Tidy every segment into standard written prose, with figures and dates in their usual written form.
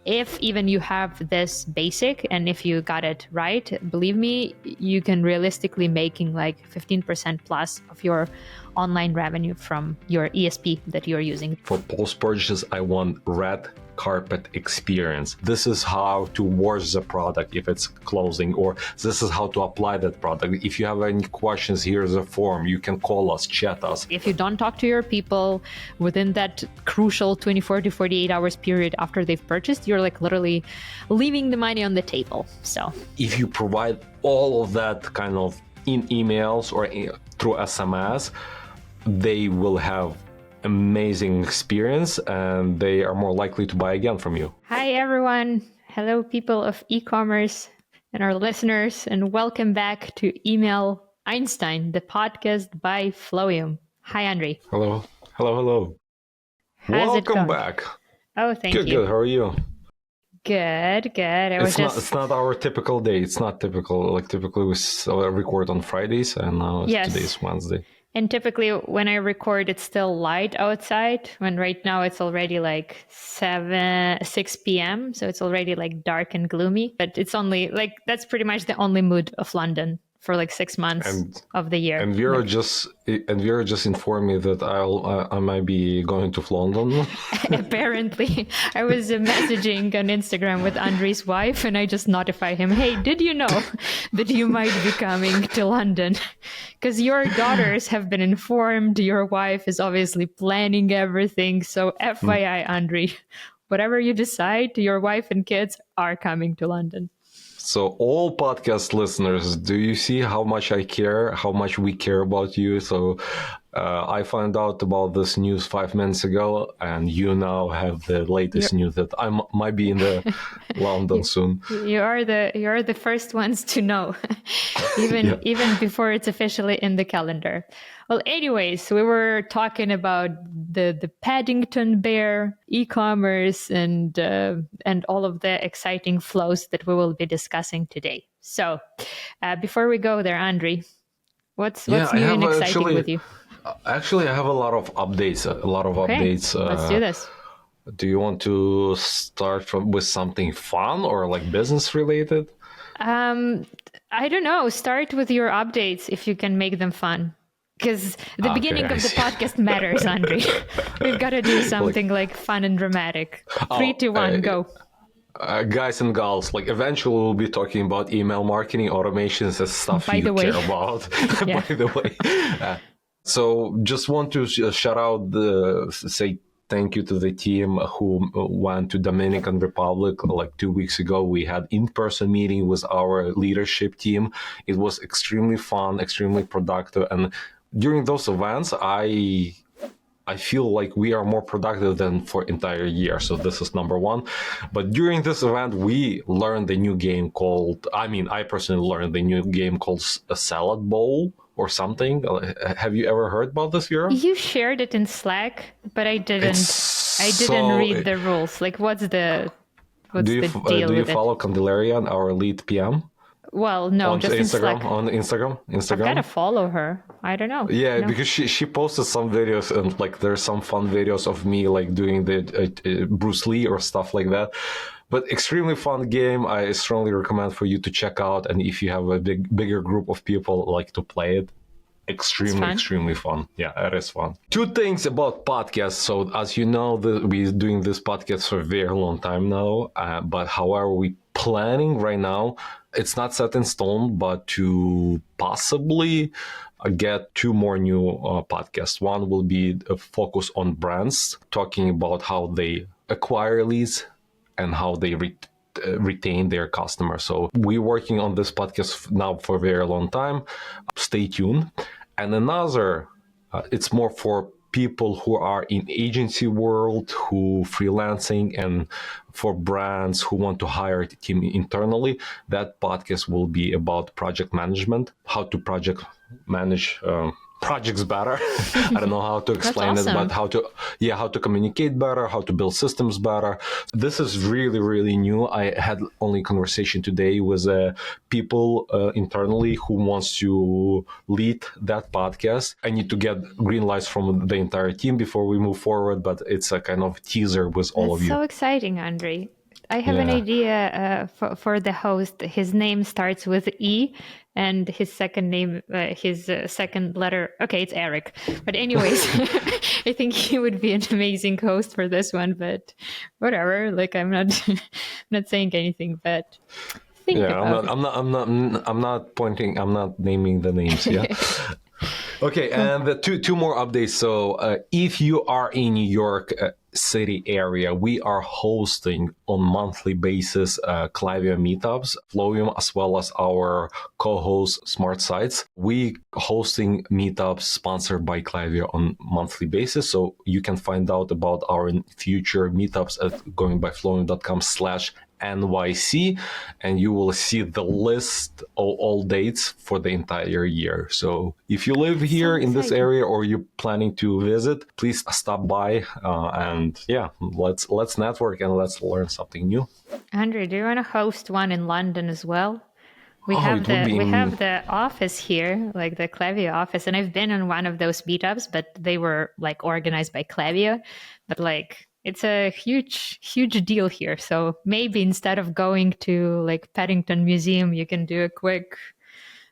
if even you have this basic and if you got it right, believe me, you can realistically making like 15% plus of your online revenue from your ESP that you're using. For post-purchase, I want red carpet experience. This is how to wash the product if it's closing, or this is how to apply that product. If you have any questions, here's a form. You can call us, chat us. If you don't talk to your people within that crucial 24 to 48 hours period after they've purchased, you're like literally leaving the money on the table. So if you provide all of that kind of in emails or through SMS, they will have amazing experience and they are more likely to buy again from you. Hi everyone. Hello people of e-commerce and our listeners, and welcome back to Email Einstein, the podcast by Flowium. Hi Andrei. Hello. How's Welcome back. Oh, thank you. Good. How are you? Good. It's not our typical day. It's not typical. Like typically we record on Fridays, and now today's Wednesday. And typically when I record, it's still light outside, when right now it's already like 6 p.m. So it's already like dark and gloomy, but it's only like, that's pretty much the only mood of London for like 6 months of the year. And Vera just informed me that I might be going to London. Apparently, I was messaging on Instagram with Andrei's wife, and I just notified him, "Hey, did you know that you might be coming to London? Because your daughters have been informed. Your wife is obviously planning everything. So, FYI, Andrei, whatever you decide, your wife and kids are coming to London." So all podcast listeners, do you see how much I care, how much we care about you? So I found out about this news 5 minutes ago, and you now have the latest news that I might be in the London soon. You are the first ones to know, even before it's officially in the calendar. Well, anyways, we were talking about the Paddington Bear, e-commerce, and all of the exciting flows that we will be discussing today. So, before we go there, Andrei, what's new and exciting with you? Actually, I have a lot of updates. Let's do this. Do you want to start with something fun or like business related? I don't know. Start with your updates if you can make them fun. Because the beginning of the podcast matters, Andrei. We've got to do something like fun and dramatic. 3, 2, 1, go. Guys and gals, like eventually we'll be talking about email marketing, automations, and stuff care about. By the way. So just want to shout out say thank you to the team who went to Dominican Republic like 2 weeks ago. We had in-person meeting with our leadership team. It was extremely fun, extremely productive, and during those events, I feel like we are more productive than for entire year. So this is number one. But during this event, we learned a new game called, I personally learned the new game called a salad bowl or something. Have you ever heard about this, Vera? You shared it in Slack, but I didn't read the rules. Like what's the deal do you follow Candelaria, our lead PM? Well, no, just Instagram, on Instagram. I've got to follow her. I don't know. Yeah, no. Because she posted some videos, and like there's some fun videos of me like doing the Bruce Lee or stuff like that. But extremely fun game. I strongly recommend for you to check out. And if you have a bigger group of people like to play it, extremely fun. Yeah, it is fun. 2 things about podcasts. So as you know, we're doing this podcast for a very long time now. But however, we planning right now, it's not set in stone, but to possibly get 2 more new podcasts. One will be a focus on brands, talking about how they acquire leads and how they retain their customers. So we're working on this podcast now for a very long time. Stay tuned. And another, it's more for people who are in agency world, who freelancing, and for brands who want to hire a team internally. That podcast will be about project management, how to project manage projects better. I don't know how to explain it, but how to communicate better, how to build systems better. This is really, really new. I had only conversation today with people internally who wants to lead that podcast. I need to get green lights from the entire team before we move forward, but it's a kind of teaser with all of you. That's so exciting, Andrei. I have an idea for the host. His name starts with E, and his second name, his second letter. Okay, it's Eric. But anyways, I think he would be an amazing host for this one. But whatever. Like I'm not, not saying anything. But think about it. I'm not pointing. I'm not naming the names. Yeah. Okay, and the two more updates. So, if you are in New York City area, we are hosting on monthly basis Klaviyo meetups, Flowium, as well as our co-host Smart Sites. We hosting meetups sponsored by Klaviyo on monthly basis. So you can find out about our future meetups at goingbyflowium.com/NYC, and you will see the list of all dates for the entire year. So if you live here in this area or you're planning to visit, please stop by and let's network and let's learn something new. Andrew, do you want to host one in London as well? We have the office here, like the Klaviyo office, and I've been on one of those meetups, but they were like organized by Klaviyo. But like it's a huge deal here. So maybe instead of going to like Paddington Museum, you can do a quick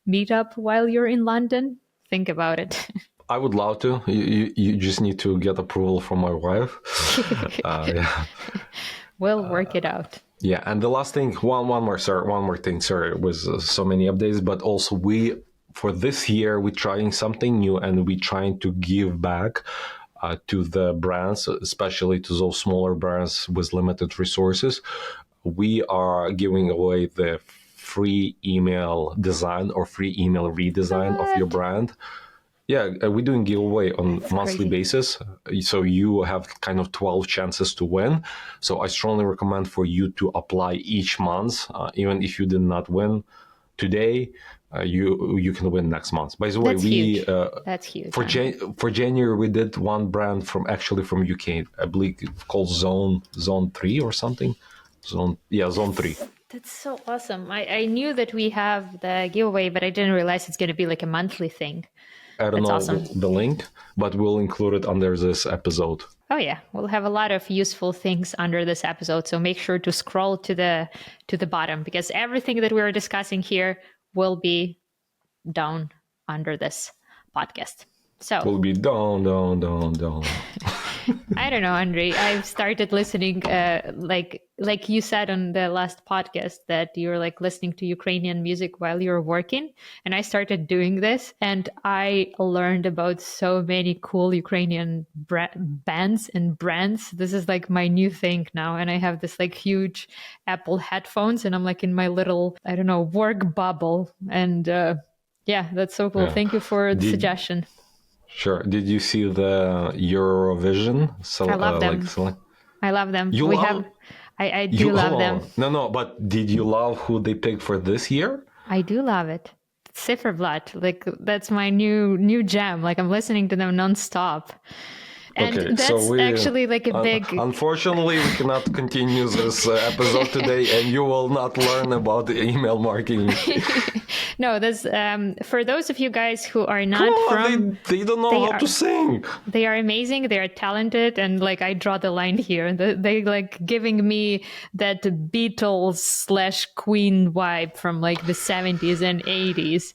meetup while you're in London. Think about it. I would love to. You just need to get approval from my wife. We'll work it out. Yeah, and the last thing, one more thing. Sorry, it was so many updates, but also for this year we're trying something new and we're trying to give back to the brands, especially to those smaller brands with limited resources. We are giving away the free email design or free email redesign of your brand. Yeah, we're doing giveaway on monthly basis. So you have kind of 12 chances to win. So I strongly recommend for you to apply each month. Even if you did not win today, you can win next month. By the way, that's huge. For January, we did one brand from UK. I believe it's called Zone 3 or something. Zone 3. That's so awesome. I knew that we have the giveaway, but I didn't realize it's going to be like a monthly thing. I don't know the link, but we'll include it under this episode. Oh yeah, we'll have a lot of useful things under this episode. So make sure to scroll to the bottom because everything that we're discussing here will be down under this podcast. So will be down. I don't know, Andre. I've started listening, like you said on the last podcast that you're like listening to Ukrainian music while you're working. And I started doing this and I learned about so many cool Ukrainian bands and brands. This is like my new thing now. And I have this like huge Apple headphones and I'm like in my little, I don't know, work bubble. And that's so cool. Yeah. Thank you for the suggestion. Sure. Did you see the Eurovision? I love them. I love them. I do love them. No, but did you love who they picked for this year? I do love it. Zifferblatt. Like that's my new jam. Like I'm listening to them nonstop. And okay, that's so actually like a big... Unfortunately, we cannot continue this episode today and you will not learn about the email marketing. No, that's for those of you guys who are not they don't know how to sing. They are amazing. They are talented. And like I draw the line here. They like giving me that Beatles/Queen vibe from like the 70s and 80s.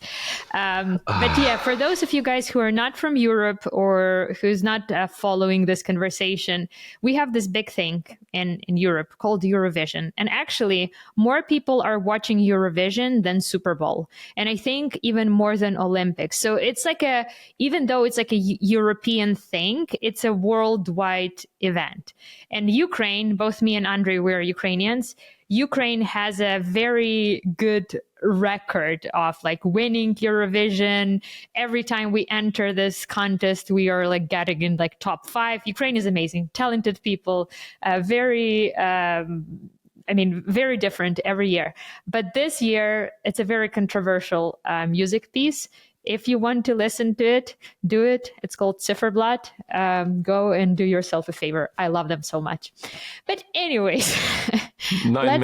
But yeah, for those of you guys who are not from Europe or who's not following this conversation, we have this big thing in Europe called Eurovision. And actually, more people are watching Eurovision than Super Bowl. And I think even more than Olympics. So it's like even though it's like a European thing, it's a worldwide event. And Ukraine, both me and Andrei, we're Ukrainians. Ukraine has a very good record of like winning Eurovision. Every time we enter this contest, we are like getting in like top 5. Ukraine is amazing, talented people, very different every year. But this year, it's a very controversial music piece. If you want to listen to it, do it. It's called Zifferblatt. Go and do yourself a favor. I love them so much. But anyways, 9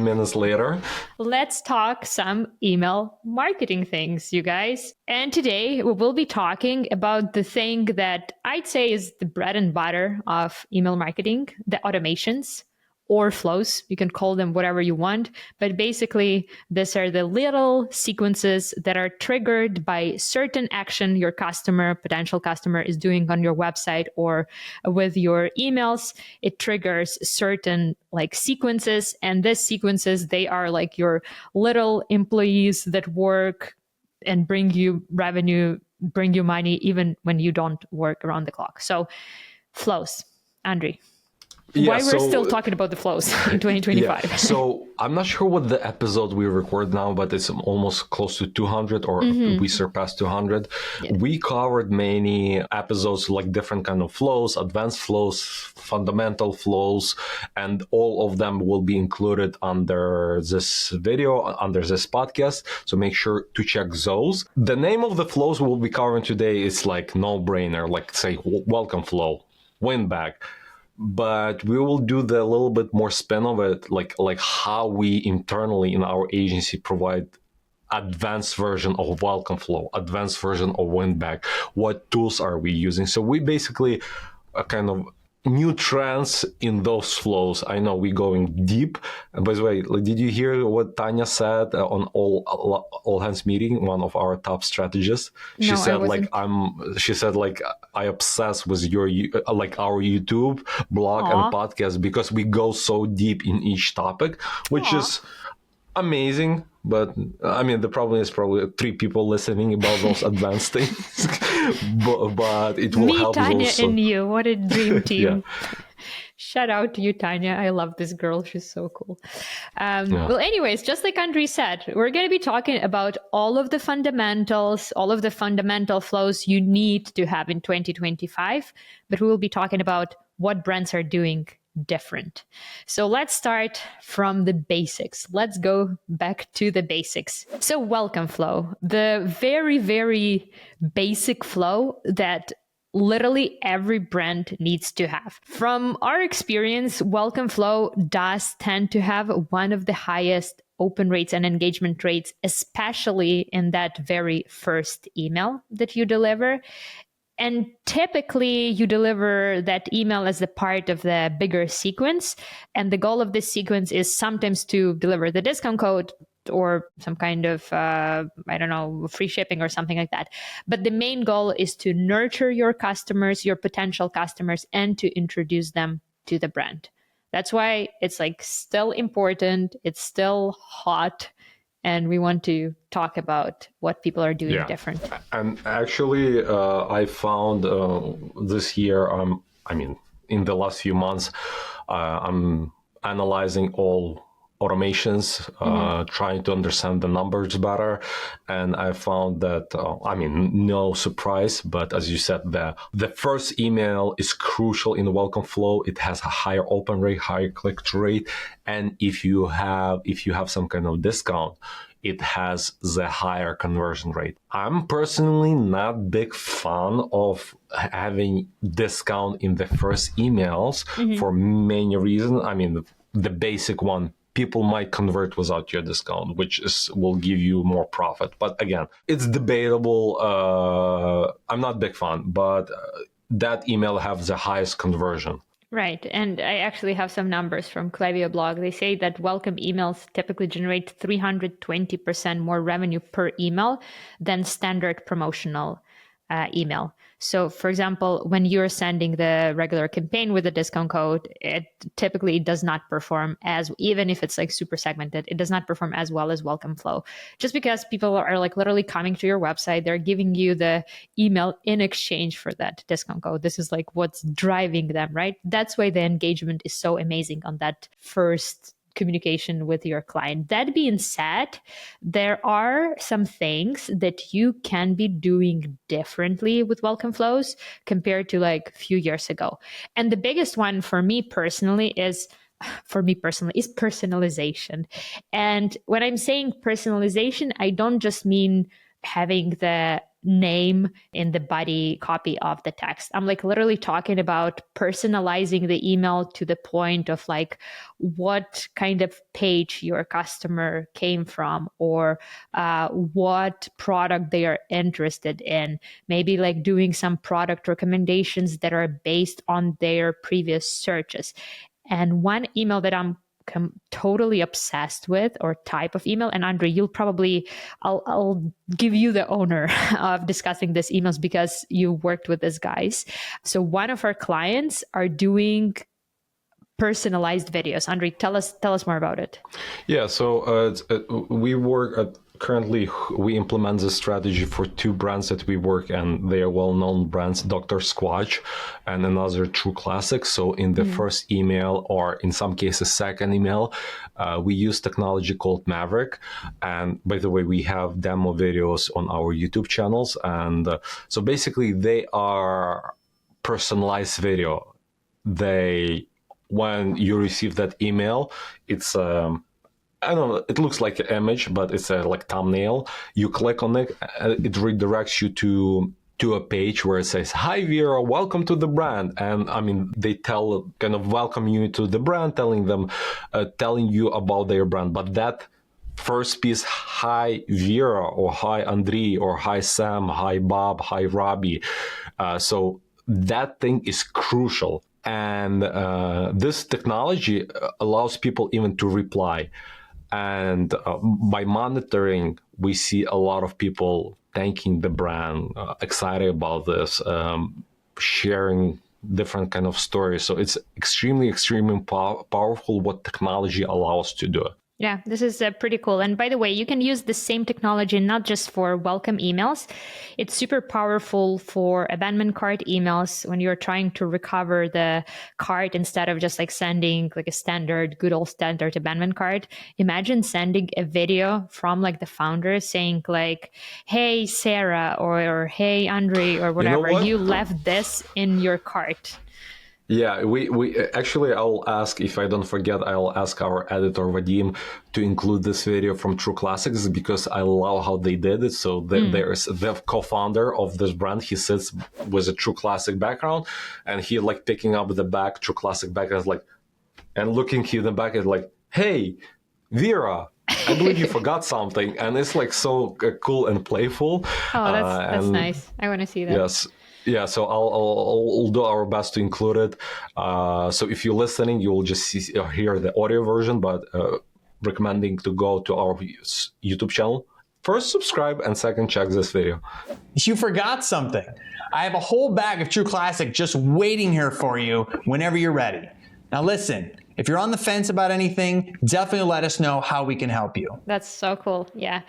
minutes later, let's talk some email marketing things, you guys. And today we will be talking about the thing that I'd say is the bread and butter of email marketing, the automations, or flows. You can call them whatever you want. But basically, these are the little sequences that are triggered by certain action your potential customer is doing on your website or with your emails. It triggers certain like sequences, and these sequences, they are like your little employees that work and bring you revenue, bring you money, even when you don't work around the clock. So flows, Andrei. Why we're still talking about the flows in 2025. Yeah. So I'm not sure what the episode we record now, but it's almost close to 200 or we surpassed 200. Yeah. We covered many episodes, like different kind of flows, advanced flows, fundamental flows, and all of them will be included under this video, under this podcast. So make sure to check those. The name of the flows we'll be covering today is like no-brainer, like say welcome flow, Winback. But we will do the little bit more spin of it, like how we internally in our agency provide advanced version of welcome flow, advanced version of Winback. What tools are we using? So we basically kind of new trends in those flows. I know we're going deep. And by the way, did you hear what Tanya said on all hands meeting? One of our top strategists. She said I obsess with your like our YouTube blog and podcast because we go so deep in each topic, which is amazing. But I mean, the problem is probably 3 people listening about those advanced things. but it will help Tanya also. And you, what a dream team. Shout out to you, Tanya. I love this girl. She's so cool. Well, anyways, just like Andrei said, we're going to be talking about all of the fundamentals, all of the fundamental flows you need to have in 2025. But we will be talking about what brands are doing different. So let's start from the basics. Let's go back to the basics. So welcome flow, the very, very basic flow that literally every brand needs to have. From our experience, welcome flow does tend to have one of the highest open rates and engagement rates, especially in that very first email that you deliver. And typically you deliver that email as a part of the bigger sequence. And the goal of this sequence is sometimes to deliver the discount code or some kind of, free shipping or something like that. But the main goal is to nurture your customers, your potential customers, and to introduce them to the brand. That's why it's like still important. It's still hot. And we want to talk about what people are doing different. And actually, I found this year, in the last few months, I'm analyzing all automations, trying to understand the numbers better. And I found that, no surprise, but as you said, the first email is crucial in the welcome flow. It has a higher open rate, higher click-through rate. And if you have some kind of discount, it has the higher conversion rate. I'm personally not big fan of having discount in the first emails for many reasons. I mean, the basic one, people might convert without your discount, which will give you more profit. But again, it's debatable. I'm not a big fan, but that email has the highest conversion. Right. And I actually have some numbers from Klaviyo blog. They say that welcome emails typically generate 320% more revenue per email than standard promotional email. So, for example, when you're sending the regular campaign with a discount code, it typically does not perform even if it's like super segmented, it does not perform as well as welcome flow. Just because people are like literally coming to your website, they're giving you the email in exchange for that discount code. This is like what's driving them, right? That's why the engagement is so amazing on that first communication with your client. That being said, there are some things that you can be doing differently with welcome flows compared to like a few years ago. And the biggest one for me personally is personalization. And when I'm saying personalization, I don't just mean having the name in the body copy of the text. I'm like literally talking about personalizing the email to the point of like what kind of page your customer came from or what product they are interested in. Maybe like doing some product recommendations that are based on their previous searches. And one email that I'm totally obsessed with, or type of email, and Andre, I'll give you the honor of discussing these emails because you worked with these guys. So one of our clients are doing personalized videos. Andre, tell us more about it. Yeah, so we work currently. We implement this strategy for two brands that we work, and they are well-known brands: Dr. Squatch and another True Classic. So in the first email, or in some cases second email, we use technology called Maverick. And by the way, we have demo videos on our YouTube channels. And so basically, they are personalized video. When you receive that email, it's I don't know, it looks like an image, but it's a like thumbnail. You click on it, it redirects you to a page where it says, "Hi Vera, welcome to the brand." And I mean, they kind of welcome you to the brand, telling you about their brand. But that first piece, "Hi Vera," or "Hi Andrei," or "Hi Sam," "Hi Bob," "Hi Robbie," so that thing is crucial. And this technology allows people even to reply. And by monitoring, we see a lot of people thanking the brand, excited about this, sharing different kind of stories. So it's extremely powerful what technology allows to do. Yeah, this is pretty cool. And by the way, you can use the same technology not just for welcome emails. It's super powerful for abandonment cart emails when you're trying to recover the cart instead of just like sending like a good old standard abandonment cart. Imagine sending a video from like the founder saying like, "Hey, Sarah," or "Hey, Andre," or whatever. You left this in your cart. Yeah, we actually, I'll ask, if I don't forget, I'll ask our editor Vadim to include this video from True Classics, because I love how they did it. So there's the co-founder of this brand. He sits with a True Classic background, and he like picking up the back True Classic background, like, and looking in the back at like, "Hey, Vera, I believe you forgot something." And it's like so cool and playful. Oh, that's nice. I want to see that. Yes. Yeah, so I'll do our best to include it. So if you're listening, you will just hear the audio version, but recommending to go to our YouTube channel. First, subscribe, and second, check this video. You forgot something. I have a whole bag of True Classic just waiting here for you whenever you're ready. Now listen, if you're on the fence about anything, definitely let us know how we can help you. That's so cool. Yeah.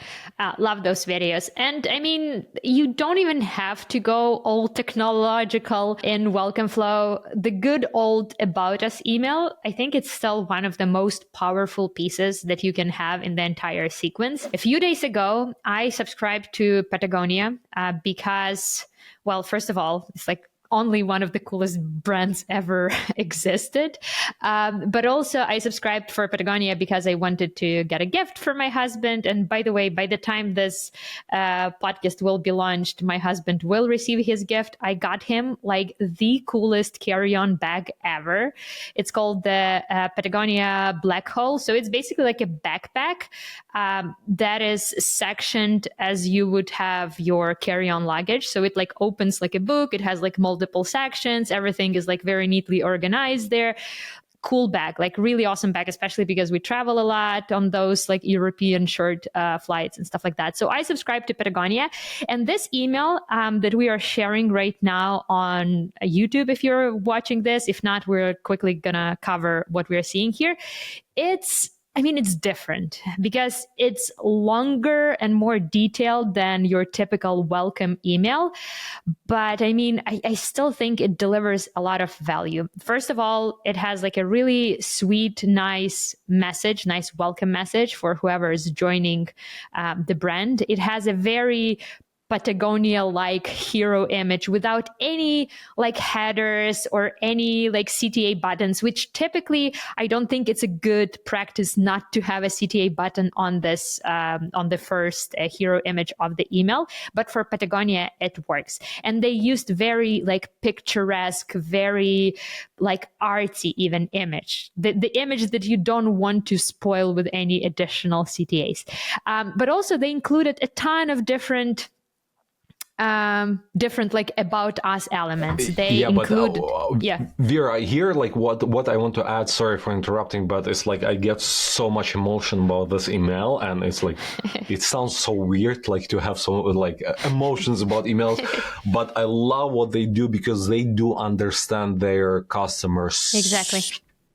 Love those videos. And I mean, you don't even have to go all technological in Welcome Flow. The good old About Us email, I think it's still one of the most powerful pieces that you can have in the entire sequence. A few days ago, I subscribed to Patagonia because, well, first of all, it's like only one of the coolest brands ever existed. But also I subscribed for Patagonia because I wanted to get a gift for my husband. And by the way, by the time this podcast will be launched, my husband will receive his gift. I got him like the coolest carry-on bag ever. It's called the Patagonia Black Hole. So it's basically like a backpack that is sectioned as you would have your carry-on luggage. So it like opens like a book. It has like multiple sections. Everything is like very neatly organized there. Cool bag, like really awesome bag, especially because we travel a lot on those like European short flights and stuff like that. So I subscribe to Patagonia, and this email that we are sharing right now on YouTube, if you're watching this, if not, we're quickly gonna cover what we're seeing here. It's different because it's longer and more detailed than your typical welcome email. But I still think it delivers a lot of value. First of all, it has like a really sweet, nice message, nice welcome message for whoever is joining the brand. It has a very Patagonia-like hero image without any like headers or any like CTA buttons, which typically I don't think it's a good practice not to have a CTA button on this on the first hero image of the email. But for Patagonia, it works. And they used very like picturesque, very like artsy even image, the image that you don't want to spoil with any additional CTAs. But also they included a ton of different different like about us elements. They Yeah, but include yeah. Vera, here, like what I want to add, sorry for interrupting, but it's like I get so much emotion about this email, and it's like it sounds so weird, like to have so like emotions about emails, but I love what they do because they do understand their customers Exactly.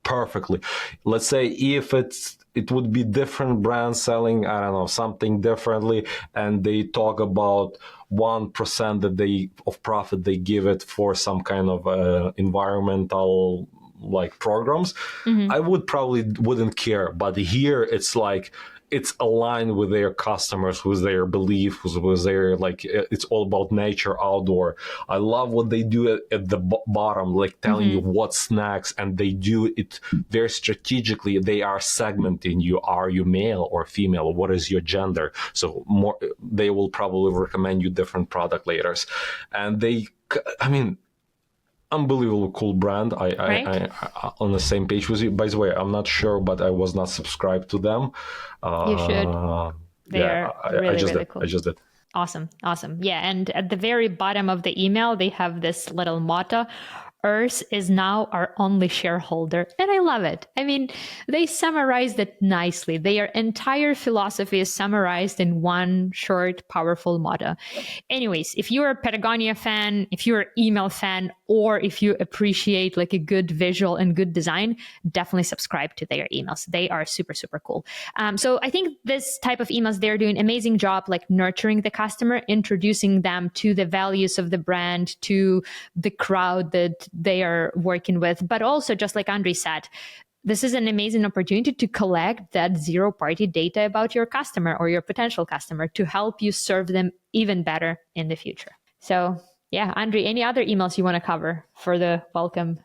perfectly. Let's say if it would be different brands selling, I don't know, something differently, and they talk about 1% that they of profit they give it for some kind of environmental like programs, I would probably wouldn't care. But here it's like it's aligned with their customers, with their belief, with their like it's all about nature, outdoor. I love what they do at the bottom, like telling you what snacks, and they do it very strategically. They are segmenting you. Are you male or female? What is your gender? So more, they will probably recommend you different product layers, and I mean, unbelievable cool brand. I on the same page with you. By the way, I'm not sure, but I was not subscribed to them. You should. They are really, really cool. I just did. Awesome. Yeah. And at the very bottom of the email, they have this little motto: Earth is now our only shareholder. And I love it. I mean, they summarized it nicely. Their entire philosophy is summarized in one short, powerful motto. Anyways, if you're a Patagonia fan, if you're an email fan, or if you appreciate like a good visual and good design, definitely subscribe to their emails. They are super, super cool. So I think this type of emails, they're doing an amazing job like nurturing the customer, introducing them to the values of the brand, to the crowd that they are working with. But also, just like Andrei said, this is an amazing opportunity to collect that zero-party data about your customer or your potential customer to help you serve them even better in the future. So yeah, Andrei, any other emails you want to cover for the welcome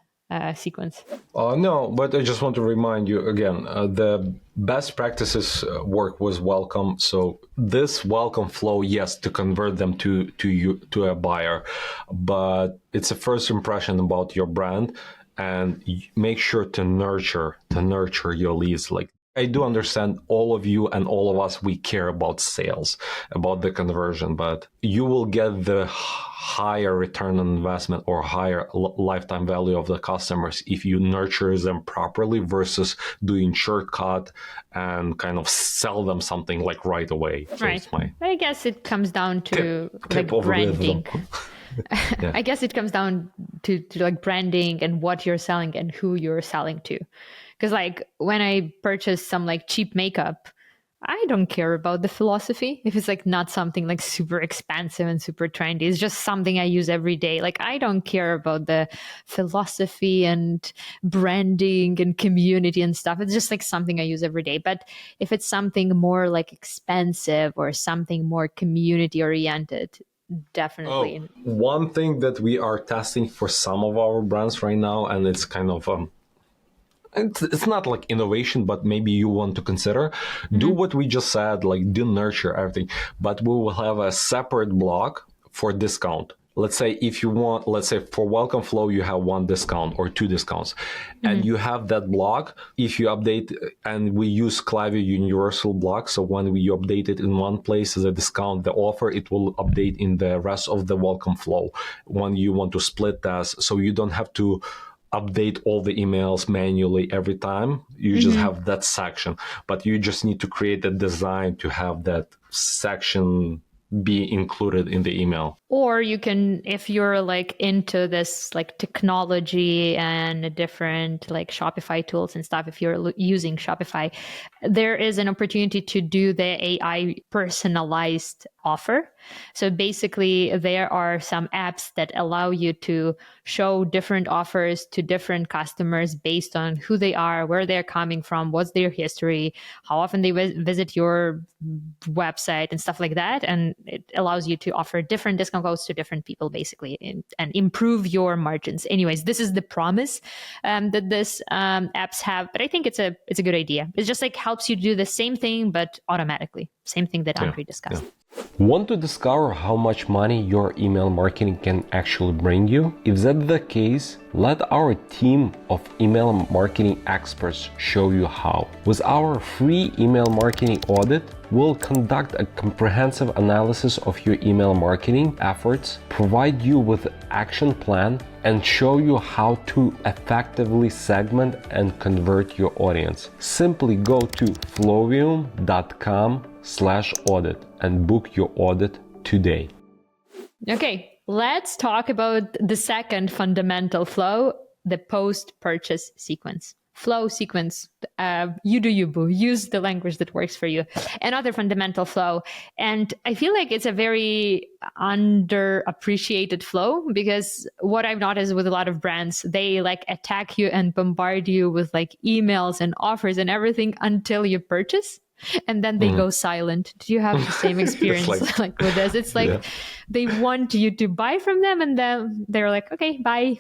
sequence? No, but I just want to remind you again, the best practices work was welcome. So this welcome flow, yes, to convert them to a buyer, but it's a first impression about your brand, and make sure to nurture your leads. Like, I do understand all of you and all of us, we care about sales, about the conversion, but you will get the higher return on investment or higher lifetime value of the customers if you nurture them properly versus doing shortcut and kind of sell them something like right away. So right. I guess it comes down to like branding. Yeah. I guess it comes down to like branding and what you're selling and who you're selling to. Because like when I purchase some like cheap makeup, I don't care about the philosophy. If it's like not something like super expensive and super trendy, it's just something I use every day. Like I don't care about the philosophy and branding and community and stuff. It's just like something I use every day. But if it's something more like expensive or something more community oriented, definitely. One thing that we are testing for some of our brands right now, and it's kind of it's not like innovation, but maybe you want to consider do what we just said, like do nurture everything, but we will have a separate block for discount. Let's say if you want, let's say for welcome flow, you have 1 discount or 2 discounts, and you have that block. If you update, and we use Klaviyo universal block, so when you update it in one place as a discount, the offer, it will update in the rest of the welcome flow when you want to split that, so you don't have to update all the emails manually every time. You just have that section, but you just need to create a design to have that section be included in the email. Or you can, if you're like into this like technology and different like Shopify tools and stuff, if you're using Shopify, there is an opportunity to do the AI personalized offer. So basically there are some apps that allow you to show different offers to different customers based on who they are, where they're coming from, what's their history, how often they visit your website and stuff like that. And it allows you to offer different discount codes to different people basically and improve your margins. Anyways, this is the promise that this apps have, but I think it's a good idea. It just like helps you do the same thing, but automatically. Same thing that Andrei discussed. Yeah. Want to discover how much money your email marketing can actually bring you? If that's the case, let our team of email marketing experts show you how. With our free email marketing audit, we'll conduct a comprehensive analysis of your email marketing efforts, provide you with an action plan, and show you how to effectively segment and convert your audience. Simply go to flowium.com/audit and book your audit today. Okay, let's talk about the second fundamental flow, the post-purchase sequence. Flow sequence, you do you, boo. Use the language that works for you. Another fundamental flow. And I feel like it's a very underappreciated flow, because what I've noticed with a lot of brands, they like attack you and bombard you with like emails and offers and everything until you purchase. And then they go silent. Do you have the same experience like with this? It's like they want you to buy from them, and then they're like, okay, bye.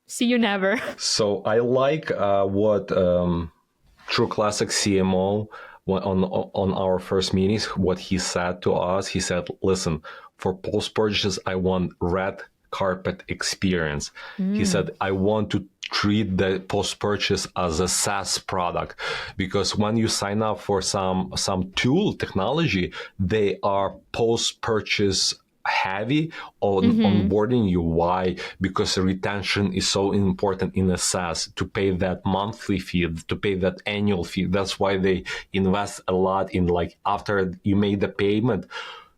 See you never. So I like what True Classic CMO on our first meetings, what he said to us. He said, listen, for post-purchase, I want red carpet experience. He said, I want to treat the post-purchase as a SaaS product, because when you sign up for some tool technology, they are post-purchase heavy on onboarding you. Why? Because retention is so important in a SaaS, to pay that monthly fee, to pay that annual fee. That's why they invest a lot in, like, after you made the payment,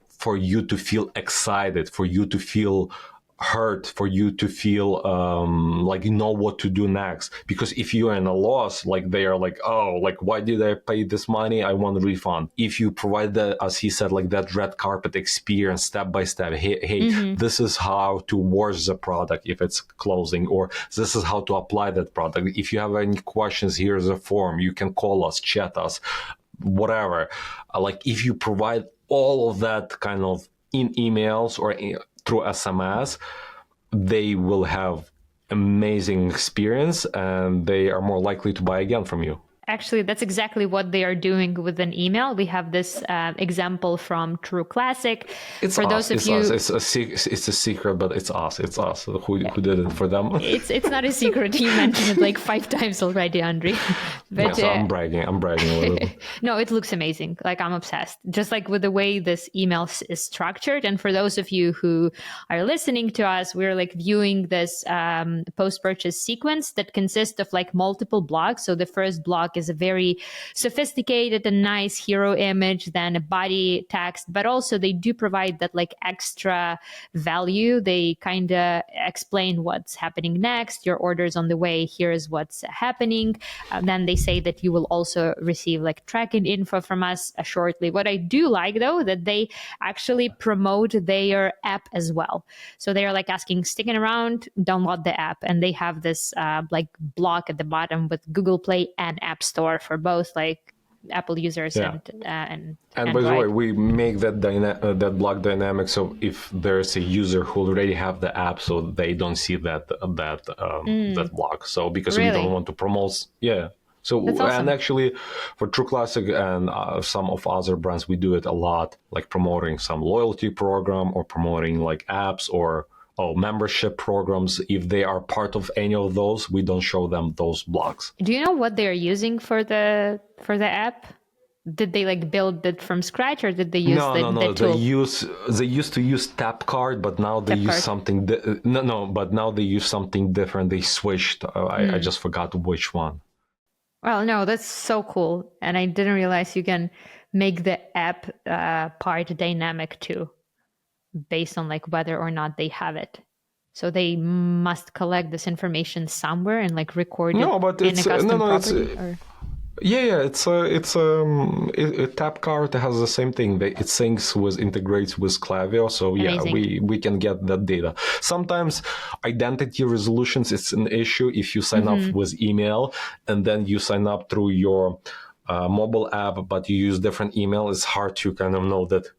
for you to feel excited, for you to feel hurt, for you to feel like you know what to do next. Because if you are in a loss, like, they are like, oh, like, why did I pay this money? I want a refund. If you provide that, as he said, like that red carpet experience, step by step, hey, this is how to wash the product if it's closing, or this is how to apply that product. If you have any questions, here's a form. You can call us, chat us, whatever. Like, if you provide all of that kind of in emails or through SMS, they will have amazing experience, and they are more likely to buy again from you. Actually, that's exactly what they are doing with an email. We have this example from True Classic. It's for us. those of it's you, us. It's a secret, but it's us. It's us who did it for them. It's not a secret. You mentioned it like 5 times already, Andrei. But Yeah, so I'm bragging a little bit. No, it looks amazing. Like, I'm obsessed. Just like with the way this email is structured. And for those of you who are listening to us, we're like viewing this post-purchase sequence that consists of like multiple blocks. So the first block is a very sophisticated and nice hero image, then a body text, but also they do provide that like extra value. They kind of explain what's happening next. Your order's on the way. Here's what's happening. Then they say that you will also receive like tracking info from us shortly. What I do like, though, that they actually promote their app as well. So they are like asking, sticking around, download the app. And they have this like block at the bottom with Google Play and App Store for both like Apple users and by Android. the way, we make that that block dynamic, so if there's a user who already have the app, so they don't see that block. So because we don't want to promote, So That's awesome. And actually, for True Classic and some of other brands, we do it a lot, like promoting some loyalty program or promoting like apps or membership programs. If they are part of any of those, we don't show them those blocks. Do you know what they're using for the app? Did they like build it from scratch, or did they use the tool? They used to use TapCard, but now they use something. But now they use something different. They switched. I just forgot which one. Well, no, that's so cool, and I didn't realize you can make the app part dynamic too, based on like whether or not they have it. So they must collect this information somewhere and like record it in a custom property. TapCard has the same thing. It integrates with Klaviyo, so we can get that data. Sometimes identity resolutions is an issue if you sign up with email and then you sign up through your mobile app, but you use different email. It's hard to kind of know that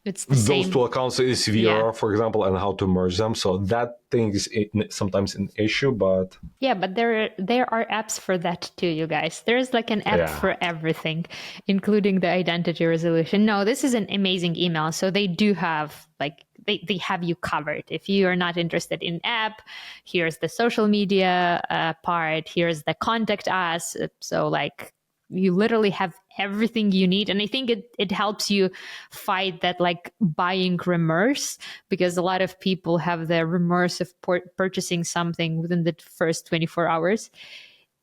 It's the those same. two accounts is VRR, for example, and how to merge them. So that thing is sometimes an issue, but Yeah, but there are apps for that too, you guys. There's like an app Yeah. for everything, including the identity resolution. No, this is an amazing email. So they do have like they have you covered. If you are not interested in app, here's the social media part. Here's the contact us. So like you literally have everything you need, and I think it helps you fight that like buying remorse, because a lot of people have the remorse of purchasing something within the first 24 hours.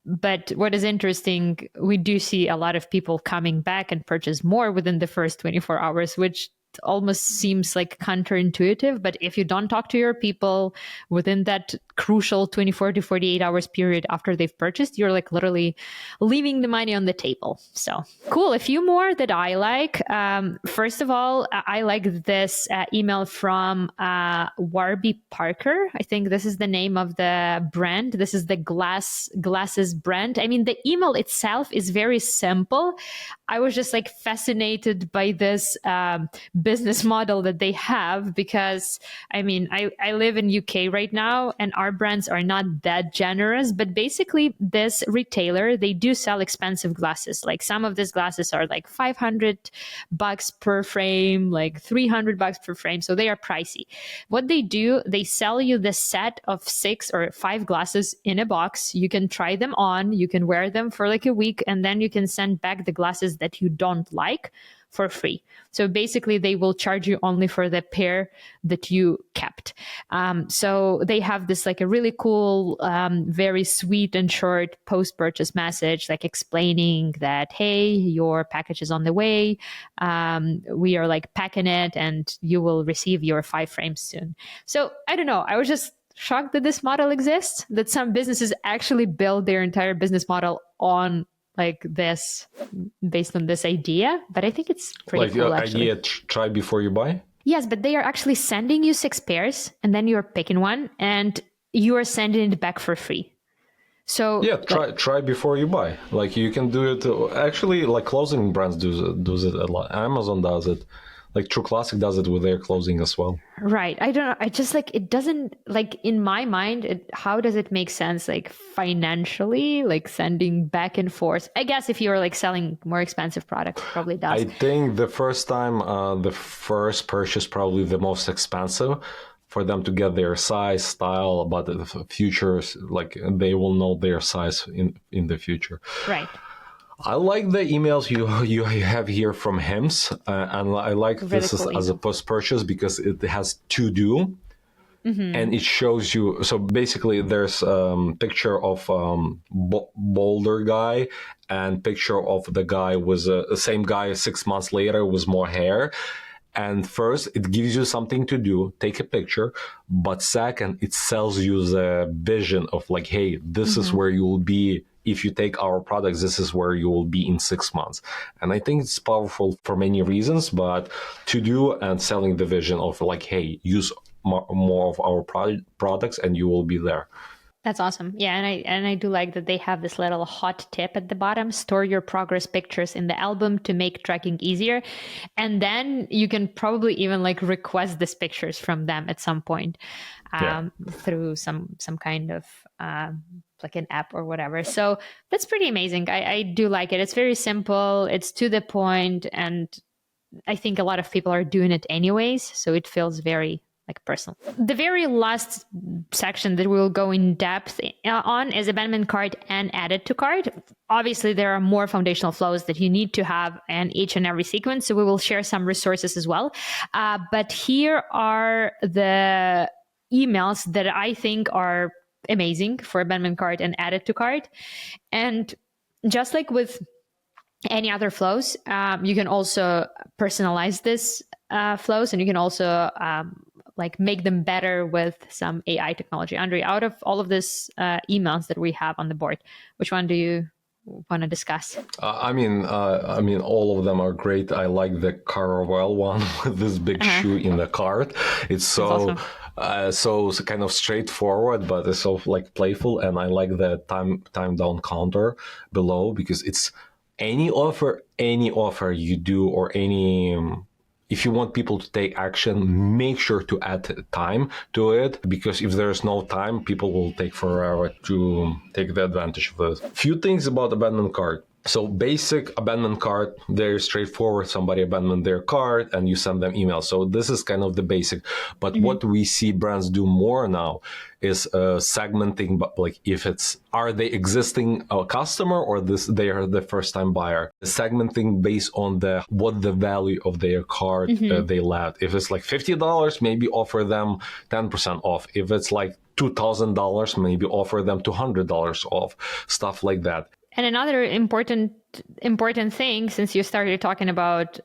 But what is interesting, we do see a lot of people coming back and purchase more within the first 24 hours, which almost seems like counterintuitive. But if you don't talk to your people within that crucial 24 to 48 hours period after they've purchased, you're like literally leaving the money on the table. So cool. A few more that I like. First of all, I like this email from Warby Parker. I think this is the name of the brand. This is the glasses brand. I mean, the email itself is very simple. I was just like fascinated by this business model that they have, because I mean, I live in UK right now, and our brands are not that generous, but basically this retailer, they do sell expensive glasses. Like some of these glasses are like $500 per frame, like $300 per frame. So they are pricey. What they do, they sell you the set of 6 or 5 glasses in a box. You can try them on, you can wear them for like a week, and then you can send back the glasses that you don't like for free. So basically they will charge you only for the pair that you kept. So they have this like a really cool, very sweet and short post-purchase message, like explaining that, hey, your package is on the way. We are like packing it and you will receive your 5 frames soon. So I don't know. I was just shocked that this model exists, that some businesses actually build their entire business model on like this, based on this idea. But I think it's pretty like cool, your actually. idea, try before you buy. Yes, but they are actually sending you 6 pairs, and then you're picking one, and you are sending it back for free. So Yeah, try before you buy. Like you can do it. Actually, like clothing brands does it a lot. Amazon does it. Like True Classic does it with their clothing as well. Right. I don't know. I just like, it doesn't, like in my mind, how does it make sense, like financially, like sending back and forth? I guess if you're like selling more expensive products, it probably does. I think the first time, the first purchase probably the most expensive for them to get their size, style, but the futures, like they will know their size in the future. Right. I like the emails you have here from Hims, and I like Really this cool as a post purchase because it has to do, and it shows you. So basically, there's picture of bolder guy and picture of the guy was the same guy 6 months later with more hair. And first, it gives you something to do, take a picture. But second, it sells you the vision of like, hey, this is where you will be. If you take our products, this is where you will be in 6 months. And I think it's powerful for many reasons, but to do and selling the vision of like, hey, use more of our products and you will be there. That's awesome. Yeah, and I do like that they have this little hot tip at the bottom: store your progress pictures in the album to make tracking easier. And then you can probably even like request these pictures from them at some point through some kind of like an app or whatever. So that's pretty amazing. I do like it. It's very simple. It's to the point, and I think a lot of people are doing it anyways. So it feels very like personal. The very last section that we'll go in depth on is abandonment cart and added to cart. Obviously, there are more foundational flows that you need to have in each and every sequence. So we will share some resources as well. But here are the emails that I think are amazing for abandonment cart and added to cart. And just like with any other flows, you can also personalize this flows, and you can also like make them better with some AI technology. Andre, out of all of these emails that we have on the board, which one do you want to discuss? I mean, all of them are great. I like the Caravelle one with this big shoe in the cart. It's so so kind of straightforward, but it's so like playful. And I like the time down counter below, because it's any offer you do, or any if you want people to take action, make sure to add time to it, because if there's no time, people will take forever to take the advantage of this. Few things about abandoned cart. So basic abandoned cart, very straightforward. Somebody abandoned their cart and you send them email. So this is kind of the basic. But what we see brands do more now is segmenting, but like if it's, are they existing customer or they are the first time buyer? Segmenting based on what the value of their cart they left. If it's like $50, maybe offer them 10% off. If it's like $2,000, maybe offer them $200 off, stuff like that. And another important thing, since you started talking about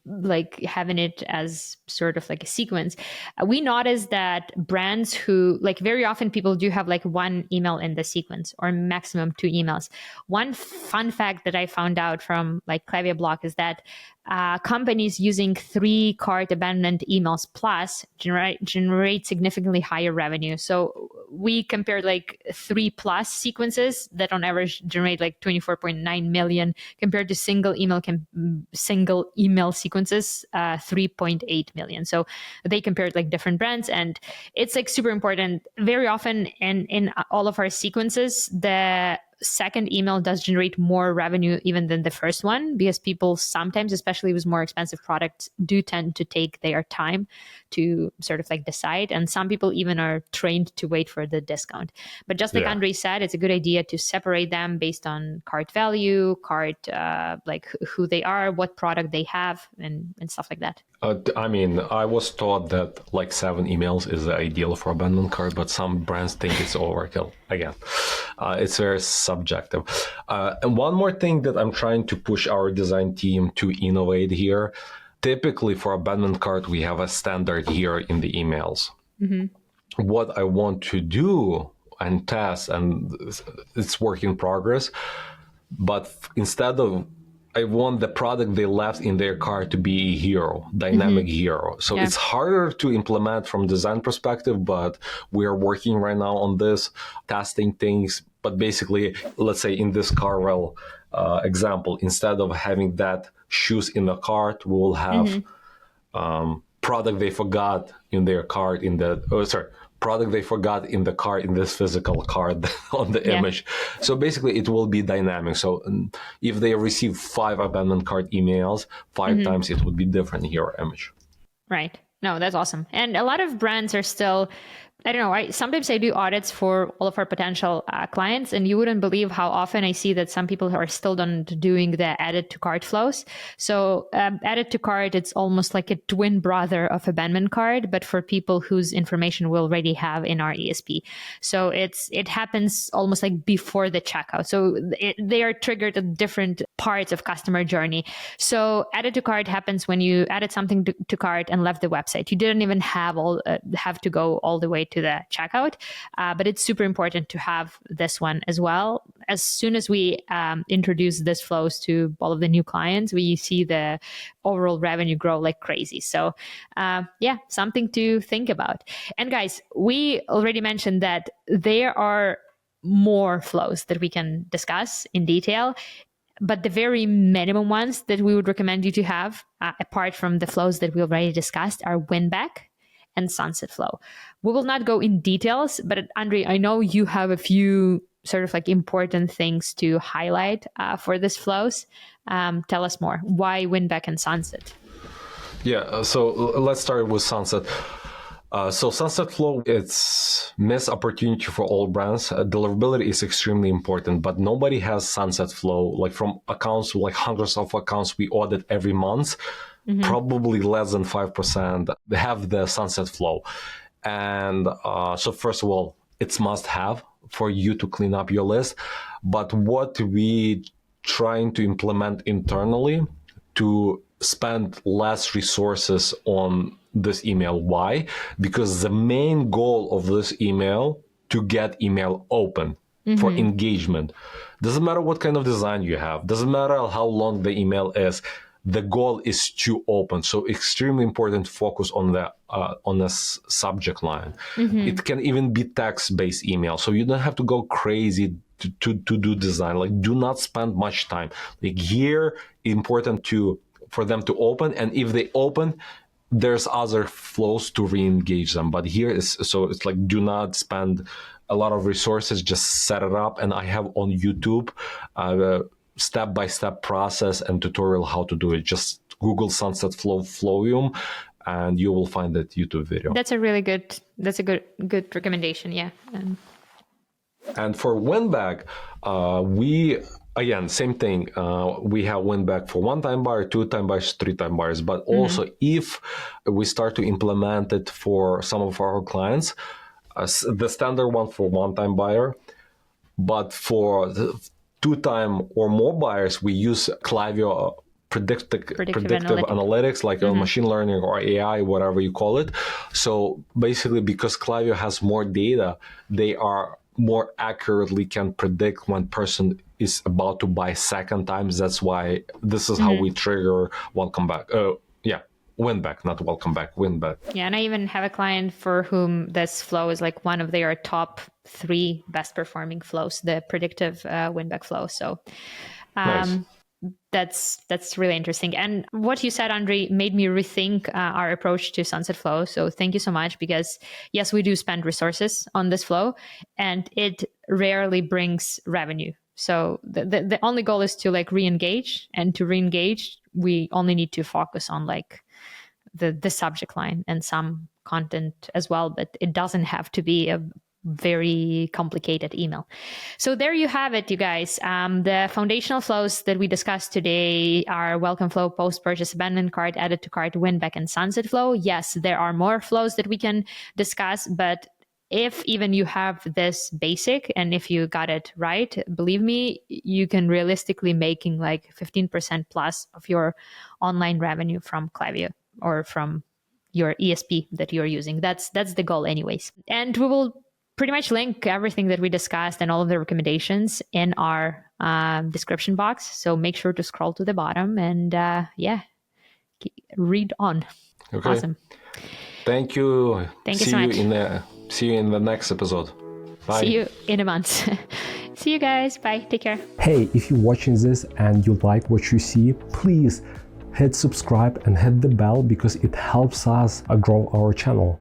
like having it as sort of like a sequence, we noticed that brands who, like, very often people do have like one email in the sequence or maximum 2 emails. One fun fact that I found out from like Klaviyo blog is that companies using 3 cart abandoned emails plus generate significantly higher revenue. So we compared like 3 plus sequences that on average generate like 24.9 million compared to single email sequences, 3.8 million. So they compared like different brands, and it's like super important. Very often in all of our sequences, the second email does generate more revenue even than the first one, because people sometimes, especially with more expensive products, do tend to take their time to sort of like decide. And some people even are trained to wait for the discount. But just like Andrei said, it's a good idea to separate them based on cart value, cart, like who they are, what product they have, and stuff like that. I mean, I was taught that like 7 emails is the ideal for abandoned cart, but some brands think it's overkill. Again, it's very subjective. And one more thing that I'm trying to push our design team to innovate here. Typically for abandoned cart, we have a standard here in the emails. What I want to do and test, and it's work in progress, but instead of, I want the product they left in their cart to be a hero, dynamic hero. So it's harder to implement from design perspective, but we are working right now on this, testing things. But basically, let's say in this Carvel example, instead of having that shoes in the cart, we will have product they forgot in their cart product they forgot in the cart, in this physical card on the image. So basically it will be dynamic. So if they receive 5 abandoned cart emails, 5 times it would be different hero image. Right. No, that's awesome. And a lot of brands are still, I don't know, sometimes I do audits for all of our potential clients, and you wouldn't believe how often I see that some people are still doing the added to cart flows. So added to cart, it's almost like a twin brother of abandonment cart, but for people whose information we already have in our ESP. So it happens almost like before the checkout. So they are triggered at different parts of customer journey. So added to cart happens when you added something to cart and left the website. You didn't even have to go all the way to the checkout, but it's super important to have this one as well. As soon as we introduce this flows to all of the new clients, we see the overall revenue grow like crazy. So something to think about. And guys, we already mentioned that there are more flows that we can discuss in detail, but the very minimum ones that we would recommend you to have, apart from the flows that we already discussed, are Winback and Sunset Flow. We will not go in details, but Andrei, I know you have a few sort of like important things to highlight for this flows. Tell us more. Why Winback and Sunset? Yeah, so let's start with Sunset. So Sunset Flow, it's missed opportunity for all brands. Deliverability is extremely important, but nobody has Sunset Flow. Like from accounts, like hundreds of accounts we audit every month, probably less than 5% have the Sunset Flow. And so first of all, it's must have for you to clean up your list. But what we trying to implement internally to spend less resources on this email. Why? Because the main goal of this email to get email open for engagement. Doesn't matter what kind of design you have. Doesn't matter how long the email is. The goal is to open. So extremely important to focus on the subject line. It can even be text-based email. So you don't have to go crazy to do design. Like, do not spend much time. Like here, important to for them to open, and if they open, there's other flows to re-engage them. But here is, so it's like, do not spend a lot of resources, just set it up. And I have on YouTube step-by-step process and tutorial how to do it. Just Google Sunset Flow Flowium and you will find that YouTube video. That's a really good, good recommendation. Yeah. And for Winback, we, again, same thing. We have Winback for one-time buyer, two-time buyers, three-time buyers. But also if we start to implement it for some of our clients, the standard one for one-time buyer, but for the two-time or more buyers, we use Klaviyo predictive analytics, like machine learning or AI, whatever you call it. So basically, because Klaviyo has more data, they are more accurately can predict when person is about to buy second times. That's why this is how we trigger welcome back. Winback, not welcome back, Winback. Yeah, and I even have a client for whom this flow is like one of their top 3 best performing flows, the predictive Winback flow. So Nice. that's really interesting. And what you said, Andrei, made me rethink our approach to Sunset Flow. So thank you so much, because yes, we do spend resources on this flow and it rarely brings revenue. So the only goal is to like re-engage, and to re-engage, we only need to focus on like the subject line and some content as well, but it doesn't have to be a very complicated email. So there you have it, you guys. The foundational flows that we discussed today are welcome flow, post-purchase, abandoned cart, added to cart, Winback, and Sunset Flow. Yes, there are more flows that we can discuss, but if even you have this basic and if you got it right, believe me, you can realistically making like 15% plus of your online revenue from Klaviyo or from your ESP that you're using. That's the goal anyways. And we will pretty much link everything that we discussed and all of the recommendations in our description box. So make sure to scroll to the bottom and read on. Okay. Awesome. Thank you. Thank you so much. See you in the next episode. Bye. See you in a month. See you guys. Bye. Take care. Hey, if you're watching this and you like what you see, please hit subscribe and hit the bell, because it helps us grow our channel.